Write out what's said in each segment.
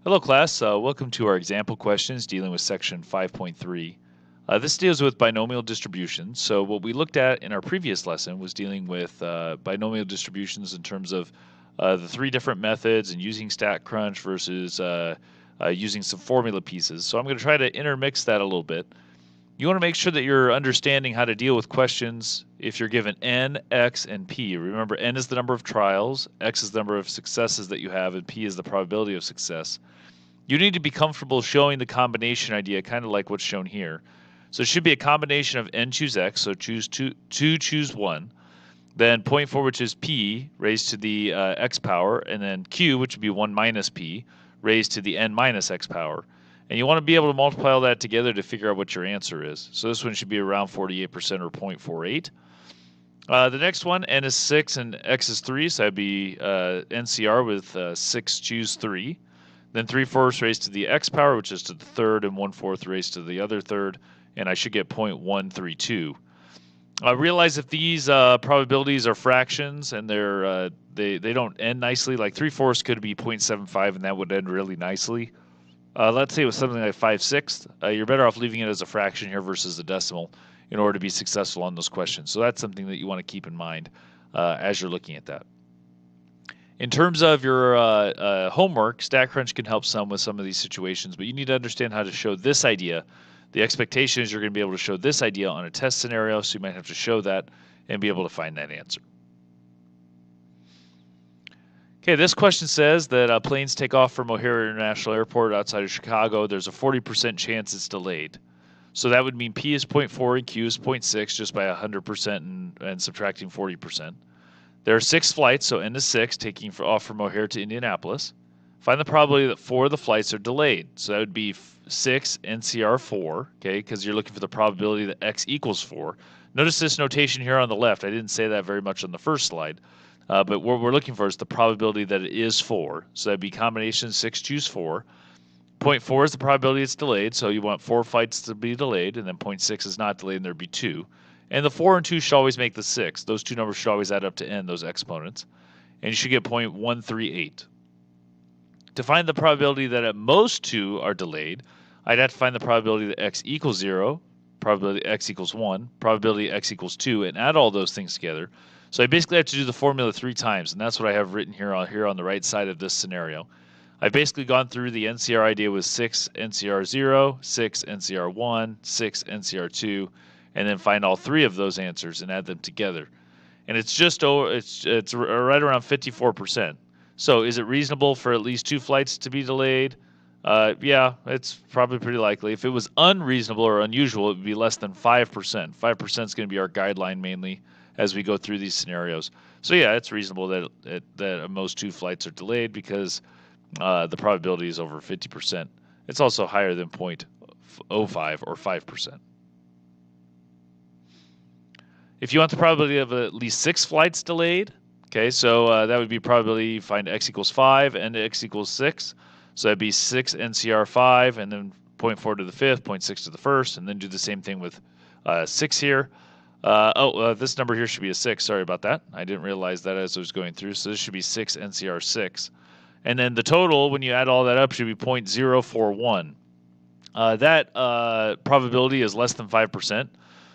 Hello class, welcome to our example questions dealing with section 5.3. This deals with binomial distributions. So what we looked at in our previous lesson was dealing with binomial distributions in terms of the three different methods and using StatCrunch versus using some formula pieces. So I'm going to try to intermix that a little bit. You want to make sure that you're understanding how to deal with questions if you're given n, x, and p. Remember, n is the number of trials, x is the number of successes that you have, and p is the probability of success. You need to be comfortable showing the combination idea, kind of like what's shown here. So it should be a combination of n choose x, so choose 2 choose 1, then 0 point 0.4, which is p, raised to the x power, and then q, which would be 1 minus p, raised to the n minus x power. And you want to be able to multiply all that together to figure out what your answer is. So this one should be around 48% or 0.48. The next one, n is 6 and x is 3, so that'd be NCR with 6 choose 3. Then 3/4 raised to the x power, which is to the third, and 1/4 raised to the other third, and I should get 0.132. Realize if these probabilities are fractions and they don't end nicely, like 3/4 could be 0.75, and that would end really nicely. Let's say it was something like 5/6. You're better off leaving it as a fraction here versus a decimal in order to be successful on those questions. So that's something that you want to keep in mind as you're looking at that. In terms of your homework, StatCrunch can help some with some of these situations, but you need to understand how to show this idea. The expectation is you're going to be able to show this idea on a test scenario, so you might have to show that and be able to find that answer. Okay, this question says that planes take off from O'Hare International Airport outside of Chicago. There's a 40% chance it's delayed. So that would mean P is 0.4 and Q is 0.6 just by 100% and subtracting 40%. There are 6 flights, so n is 6, taking off from O'Hare to Indianapolis. Find the probability that 4 of the flights are delayed. So that would be 6 NCR 4, okay, because you're looking for the probability that x equals 4. Notice this notation here on the left. I didn't say that very much on the first slide, but what we're looking for is the probability that it is 4. So that'd be combination 6 choose 4. 0.4 is the probability it's delayed, so you want 4 flights to be delayed, and then 0.6 is not delayed, and there'd be 2. And the 4 and 2 should always make the 6. Those two numbers should always add up to n, those exponents. And you should get 0.138. To find the probability that at most 2 are delayed, I'd have to find the probability that x equals 0, probability x equals 1, probability x equals 2, and add all those things together. So I basically have to do the formula 3 times, and that's what I have written here on the right side of this scenario. I've basically gone through the NCR idea with 6 NCR 0, 6 NCR 1, 6 NCR 2, and then find all 3 of those answers and add them together. And it's just it's right around 54%. So is it reasonable for at least 2 flights to be delayed? Yeah, it's probably pretty likely. If it was unreasonable or unusual, it would be less than 5%. 5% is going to be our guideline mainly as we go through these scenarios. So yeah, it's reasonable that at most 2 flights are delayed because the probability is over 50%. It's also higher than 0.05 or 5%. If you want the probability of at least 6 flights delayed, okay, so that would be probability you find x equals 5 and x equals 6. So that'd be 6 NCR 5 and then 0.4 to the 5th, 0.6 to the 1st, and then do the same thing with 6 here. This number here should be a 6. Sorry about that. I didn't realize that as I was going through. So this should be 6 NCR 6. And then the total, when you add all that up, should be 0.041. That probability is less than 5%.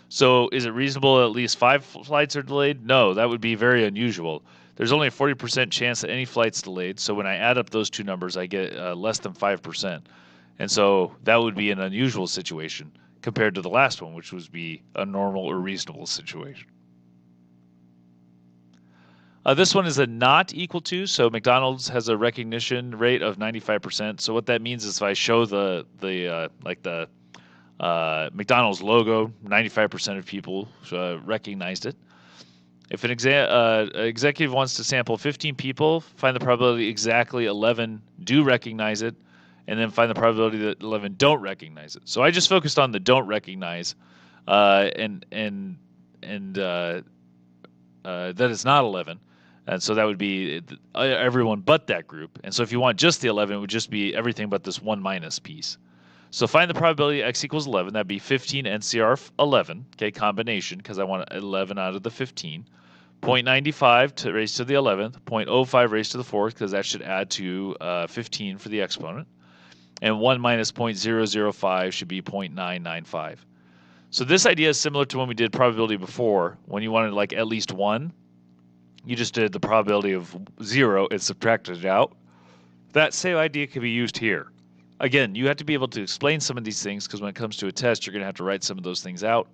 So is it reasonable at least 5 flights are delayed? No, that would be very unusual. There's only a 40% chance that any flight's delayed. So when I add up those two numbers, I get less than 5%. And so that would be an unusual situation compared to the last one, which would be a normal or reasonable situation. This one is a not equal to, so McDonald's has a recognition rate of 95%. So what that means is if I show the McDonald's logo, 95% of people recognized it. If an executive wants to sample 15 people, find the probability exactly 11 do recognize it, and then find the probability that 11 don't recognize it. So I just focused on the don't recognize, and that it's not 11. And so that would be everyone but that group. And so if you want just the 11, it would just be everything but this 1 minus piece. So find the probability x equals 11. That'd be 15 NCR 11, okay, combination, because I want 11 out of the 15. 0.95 raised to the 11th, 0.05 raised to the 4th, because that should add to 15 for the exponent. and 1 minus 0.005 should be 0.995. So this idea is similar to when we did probability before. When you wanted like at least 1, you just did the probability of 0 and subtracted it out. That same idea can be used here. Again, you have to be able to explain some of these things because when it comes to a test, you're going to have to write some of those things out.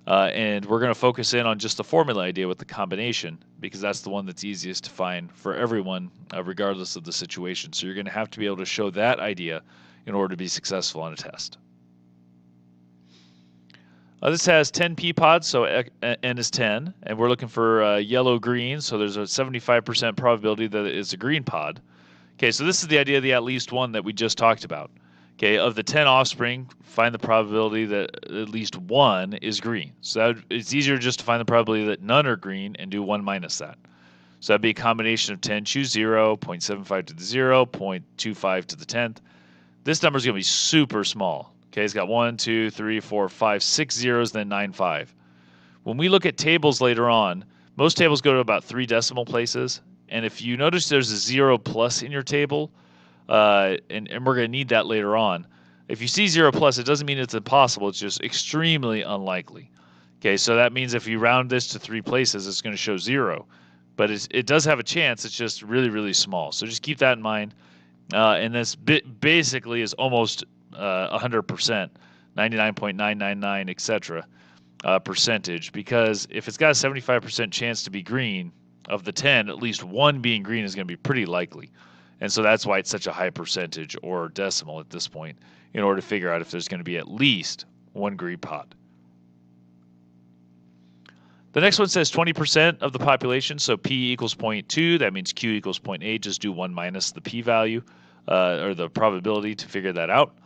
And we're going to focus in on just the formula idea with the combination because that's the one that's easiest to find for everyone, regardless of the situation. So you're going to have to be able to show that idea in order to be successful on a test. This has 10 pea pods, so n is 10, and we're looking for yellow-green, so there's a 75% probability that it's a green pod. Okay, so this is the idea of the at least one that we just talked about. Okay, of the 10 offspring, find the probability that at least one is green. So it's easier just to find the probability that none are green and do 1 minus that. So that'd be a combination of 10, choose 0, 0.75 to the 0, 0.25 to the 10th. This number is going to be super small. Okay, it's got 1, 2, 3, 4, 5, 6 zeros, then 9, 5. When we look at tables later on, most tables go to about 3 decimal places. And if you notice there's a 0 plus in your table, and we're going to need that later on. If you see 0 plus, it doesn't mean it's impossible. It's just extremely unlikely. Okay, so that means if you round this to 3 places, it's going to show 0. But it does have a chance. It's just really, really small. So just keep that in mind. And this basically is almost 100%, 99.999, etc. Percentage, because if it's got a 75% chance to be green, of the 10, at least one being green is going to be pretty likely. And so that's why it's such a high percentage or decimal at this point in order to figure out if there's going to be at least one green pod. The next one says 20% of the population, so P equals 0.2. That means Q equals 0.8. Just do 1 minus the P value, or the probability to figure that out.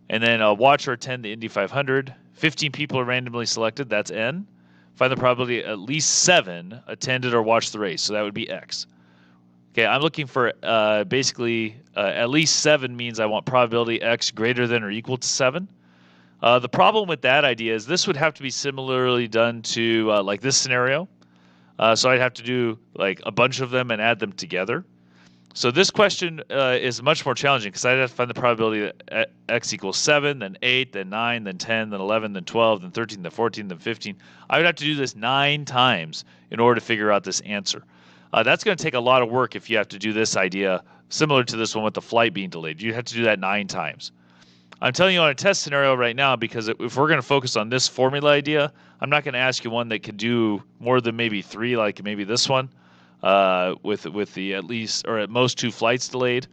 And then watch or attend the Indy 500. 15 people are randomly selected. That's N. Find the probability at least 7 attended or watched the race. So that would be X. Okay, I'm looking for basically at least 7 means I want probability X greater than or equal to 7. The problem with that idea is this would have to be similarly done to like this scenario. So I'd have to do like a bunch of them and add them together. So this question is much more challenging because I'd have to find the probability that X equals 7, then 8, then 9, then 10, then 11, then 12, then 13, then 14, then 15. I would have to do this 9 times in order to figure out this answer. That's going to take a lot of work if you have to do this idea similar to this one with the flight being delayed. You'd have to do that 9 times. I'm telling you on a test scenario right now because if we're going to focus on this formula idea, I'm not going to ask you one that could do more than maybe 3, like maybe this one, with the at least or at most 2 flights delayed.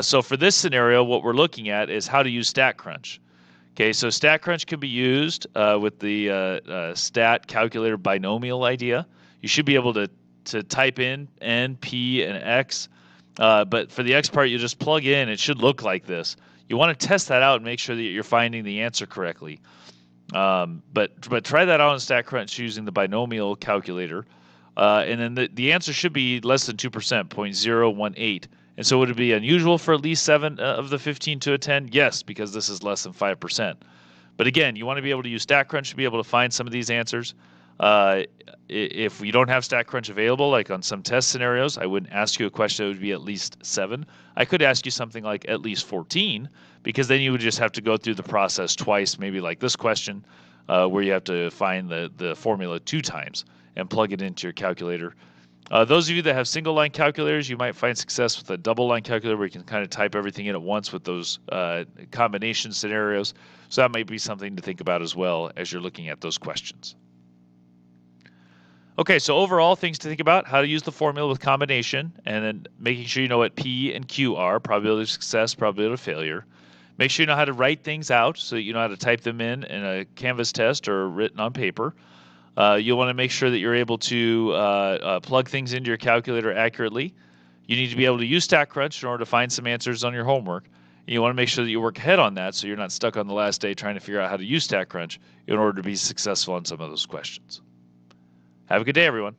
So for this scenario, what we're looking at is how to use StatCrunch. Okay, so StatCrunch can be used with the stat calculator binomial idea. You should be able to type in N, P, and X. But for the X part, you just plug in. It should look like this. You want to test that out and make sure that you're finding the answer correctly. But try that out on StatCrunch using the binomial calculator. And then the answer should be less than 2%, 0.018. And so would it be unusual for at least 7 of the 15 to attend? Yes, because this is less than 5%. But again, you want to be able to use StatCrunch to be able to find some of these answers. If we don't have StatCrunch available, like on some test scenarios, I wouldn't ask you a question that would be at least 7. I could ask you something like at least 14, because then you would just have to go through the process twice, maybe like this question, where you have to find the formula 2 times and plug it into your calculator. Those of you that have single-line calculators, you might find success with a double-line calculator where you can kind of type everything in at once with those combination scenarios. So that might be something to think about as well as you're looking at those questions. Okay, so overall, things to think about: how to use the formula with combination, and then making sure you know what P and Q are, probability of success, probability of failure. Make sure you know how to write things out so that you know how to type them in a Canvas test or written on paper. You'll want to make sure that you're able to plug things into your calculator accurately. You need to be able to use StatCrunch in order to find some answers on your homework. And you want to make sure that you work ahead on that so you're not stuck on the last day trying to figure out how to use StatCrunch in order to be successful on some of those questions. Have a good day, everyone.